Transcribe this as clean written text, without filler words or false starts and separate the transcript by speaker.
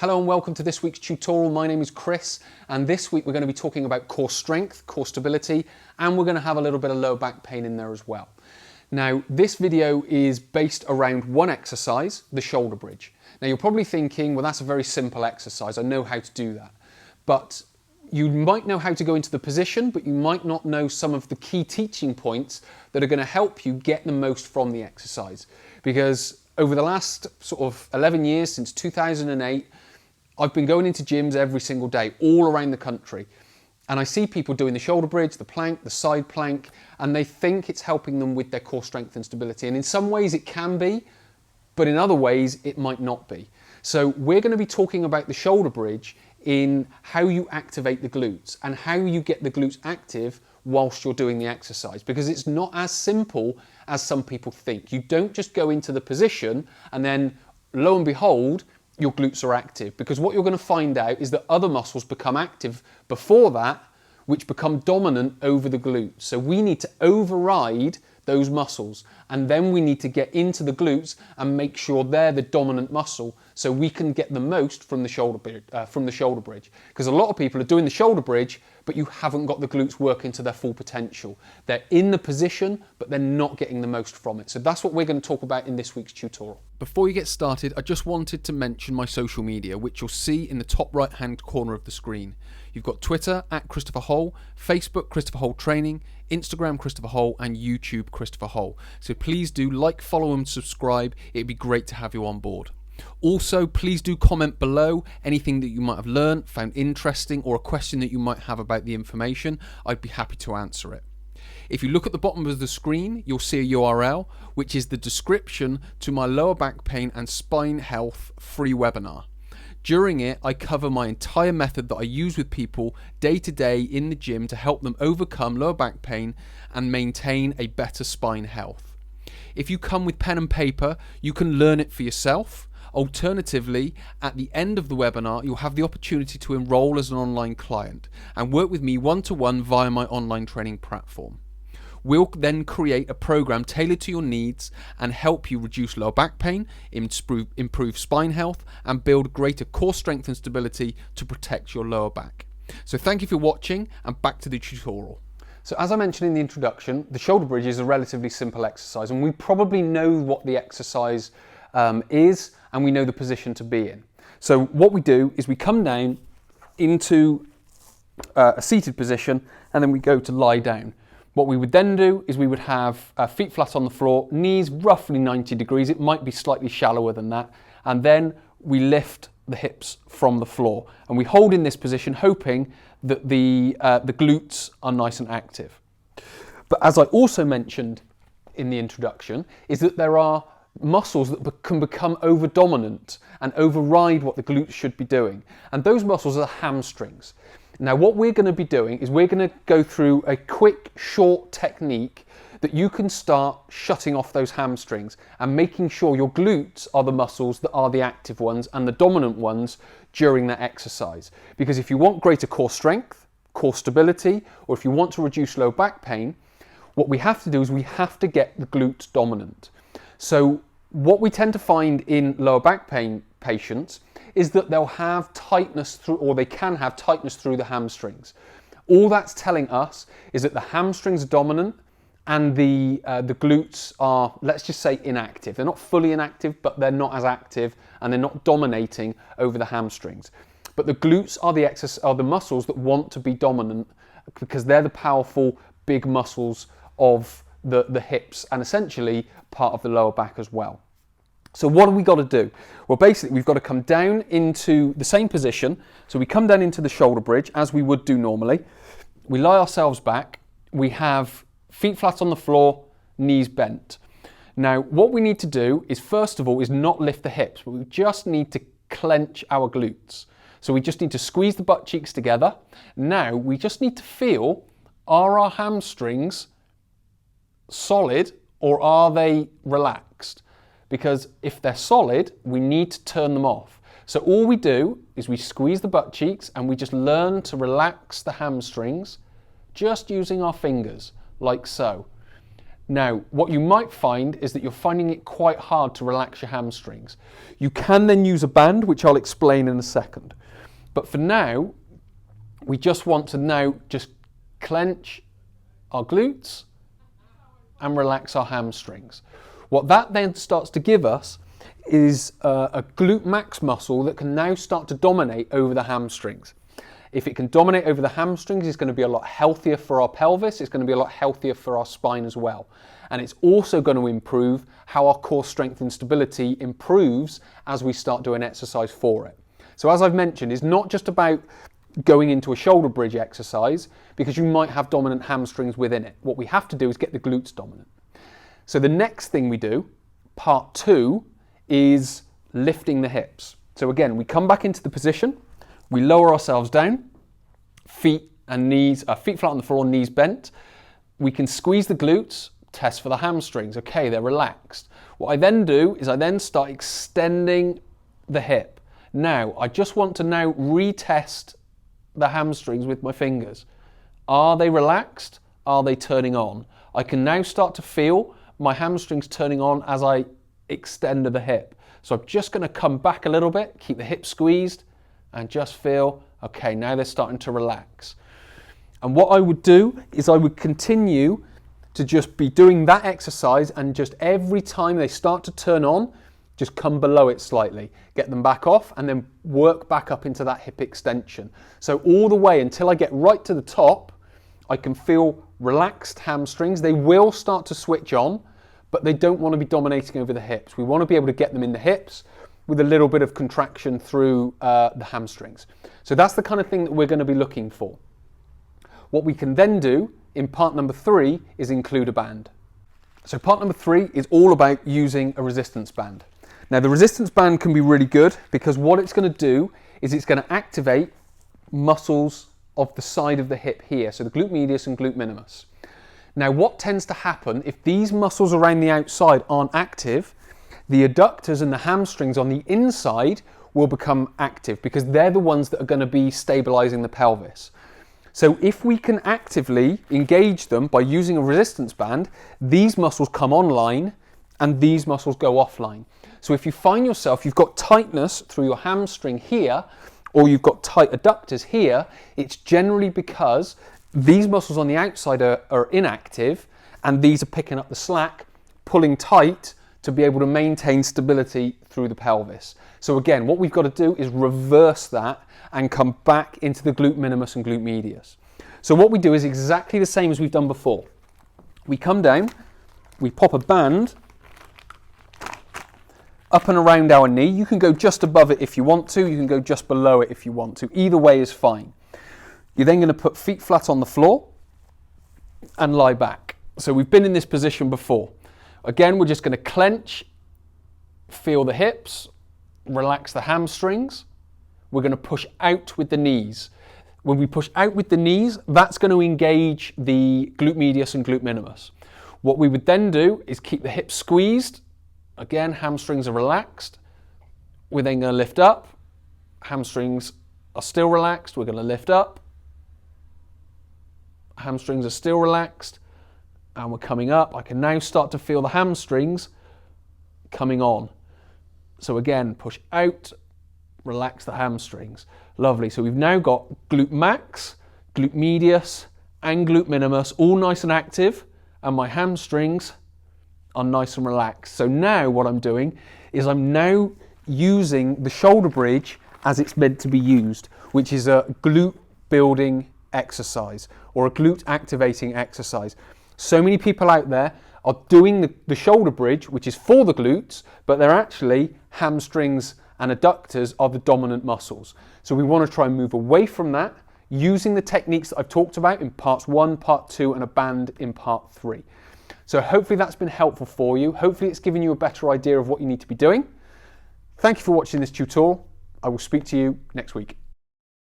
Speaker 1: Hello and welcome to this week's tutorial. My name is Chris, and this week we're going to be talking about core strength, core stability, and we're going to have a little bit of lower back pain in there as well. Now, this video is based around one exercise, the shoulder bridge. Now, you're probably thinking, well, that's a very simple exercise. I know how to do that. But you might know how to go into the position, but you might not know some of the key teaching points that are going to help you get the most from the exercise. Because over the last sort of 11 years, since 2008, I've been going into gyms every single day, all around the country. And I see people doing the shoulder bridge, the plank, the side plank, and they think it's helping them with their core strength and stability. And in some ways it can be, but in other ways it might not be. So we're going to be talking about the shoulder bridge in how you activate the glutes and how you get the glutes active whilst you're doing the exercise, because it's not as simple as some people think. You don't just go into the position and then lo and behold, your glutes are active, because what you're going to find out is that other muscles become active before that, which become dominant over the glutes. So we need to override those muscles, and then we need to get into the glutes and make sure they're the dominant muscle so we can get the most from the shoulder bridge. Because a lot of people are doing the shoulder bridge, but you haven't got the glutes working to their full potential. They're in the position, but they're not getting the most from it. So that's what we're going to talk about in this week's tutorial. Before you get started, I just wanted to mention my social media, which you'll see in the top right hand corner of the screen. You've got Twitter at Christopher Hole, Facebook Christopher Hole Training, Instagram Christopher Hole, and YouTube Christopher Hole. So please do like, follow and subscribe. It'd be great to have you on board. Also, please do comment below anything that you might have learned, found interesting, or a question that you might have about the information. I'd be happy to answer it. If you look at the bottom of the screen, you'll see a URL, which is the description to my lower back pain and spine health free webinar. During it, I cover my entire method that I use with people day to day in the gym to help them overcome lower back pain and maintain a better spine health. If you come with pen and paper, you can learn it for yourself. Alternatively, at the end of the webinar, you'll have the opportunity to enroll as an online client and work with me one-to-one via my online training platform. We'll then create a program tailored to your needs and help you reduce lower back pain, improve spine health, and build greater core strength and stability to protect your lower back. So thank you for watching, and back to the tutorial. So as I mentioned in the introduction, the shoulder bridge is a relatively simple exercise, and we probably know what the exercise is, and we know the position to be in. So what we do is we come down into a seated position, and then we go to lie down. What we would then do is we would have feet flat on the floor, knees roughly 90 degrees, it might be slightly shallower than that, and then we lift the hips from the floor. And we hold in this position, hoping that the glutes are nice and active. But as I also mentioned in the introduction, is that there are muscles that can become over-dominant and override what the glutes should be doing. And those muscles are the hamstrings. Now, what we're going to be doing is we're going to go through a quick, short technique that you can start shutting off those hamstrings and making sure your glutes are the muscles that are the active ones and the dominant ones during that exercise. Because if you want greater core strength, core stability, or if you want to reduce low back pain, what we have to do is we have to get the glutes dominant. So what we tend to find in lower back pain patients is that they'll have tightness through, or they can have tightness through the hamstrings. All that's telling us is that the hamstrings are dominant and the glutes are, let's just say, inactive. They're not fully inactive, but they're not as active and they're not dominating over the hamstrings. But the glutes are the muscles that want to be dominant because they're the powerful big muscles of the hips and essentially part of the lower back as well. So what have we got to do? Well, basically we've got to come down into the same position. So we come down into the shoulder bridge as we would do normally. We lie ourselves back. We have feet flat on the floor, knees bent. Now, what we need to do is, first of all, is not lift the hips, but we just need to clench our glutes. So we just need to squeeze the butt cheeks together. Now, we just need to feel, are our hamstrings solid or are they relaxed? Because if they're solid, we need to turn them off. So all we do is we squeeze the butt cheeks and we just learn to relax the hamstrings just using our fingers, like so. Now, what you might find is that you're finding it quite hard to relax your hamstrings. You can then use a band, which I'll explain in a second. But for now, we just want to now just clench our glutes and relax our hamstrings. What that then starts to give us is a glute max muscle that can now start to dominate over the hamstrings. If it can dominate over the hamstrings, it's going to be a lot healthier for our pelvis, it's going to be a lot healthier for our spine as well. And it's also going to improve how our core strength and stability improves as we start doing exercise for it. So as I've mentioned, it's not just about going into a shoulder bridge exercise, because you might have dominant hamstrings within it. What we have to do is get the glutes dominant. So the next thing we do, part 2, is lifting the hips. So again, we come back into the position, we lower ourselves down, feet and knees, feet flat on the floor, knees bent. We can squeeze the glutes, test for the hamstrings. Okay, they're relaxed. What I then do is I then start extending the hip. Now, I just want to now retest the hamstrings with my fingers. Are they relaxed? Are they turning on? I can now start to feel my hamstrings turning on as I extend the hip. So I'm just going to come back a little bit, keep the hip squeezed, and just feel, okay, now they're starting to relax. And what I would do is I would continue to just be doing that exercise, and just every time they start to turn on, just come below it slightly, get them back off, and then work back up into that hip extension. So all the way until I get right to the top, I can feel relaxed hamstrings. They will start to switch on, but they don't want to be dominating over the hips. We want to be able to get them in the hips with a little bit of contraction through the hamstrings. So that's the kind of thing that we're going to be looking for. What we can then do in part number 3 is include a band. So part number 3 is all about using a resistance band. Now the resistance band can be really good because what it's going to do is it's going to activate muscles of the side of the hip here, so the glute medius and glute minimus. Now what tends to happen if these muscles around the outside aren't active, the adductors and the hamstrings on the inside will become active because they're the ones that are going to be stabilizing the pelvis. So if we can actively engage them by using a resistance band, these muscles come online and these muscles go offline. So if you find yourself, you've got tightness through your hamstring here, or you've got tight adductors here, it's generally because these muscles on the outside are inactive and these are picking up the slack, pulling tight to be able to maintain stability through the pelvis. So again, what we've got to do is reverse that and come back into the glute minimus and glute medius. So what we do is exactly the same as we've done before. We come down, we pop a band up and around our knee. You can go just above it if you want to, you can go just below it if you want to. Either way is fine. You're then going to put feet flat on the floor and lie back. So we've been in this position before. Again, we're just going to clench, feel the hips, relax the hamstrings. We're going to push out with the knees. When we push out with the knees, that's going to engage the glute medius and glute minimus. What we would then do is keep the hips squeezed. Again, hamstrings are relaxed. We're then going to lift up. Hamstrings are still relaxed. We're going to lift up. Hamstrings are still relaxed. And we're coming up. I can now start to feel the hamstrings coming on. So again, push out, relax the hamstrings. Lovely. So we've now got glute max, glute medius, and glute minimus all nice and active, and my hamstrings are nice and relaxed. So now what I'm doing is I'm now using the shoulder bridge as it's meant to be used, which is a glute building exercise or a glute activating exercise. So many people out there are doing the shoulder bridge, which is for the glutes, but they're actually hamstrings and adductors are the dominant muscles. So we want to try and move away from that using the techniques that I've talked about in parts 1, part 2, and a band in part 3. So hopefully that's been helpful for you. Hopefully it's given you a better idea of what you need to be doing. Thank you for watching this tutorial. I will speak to you next week.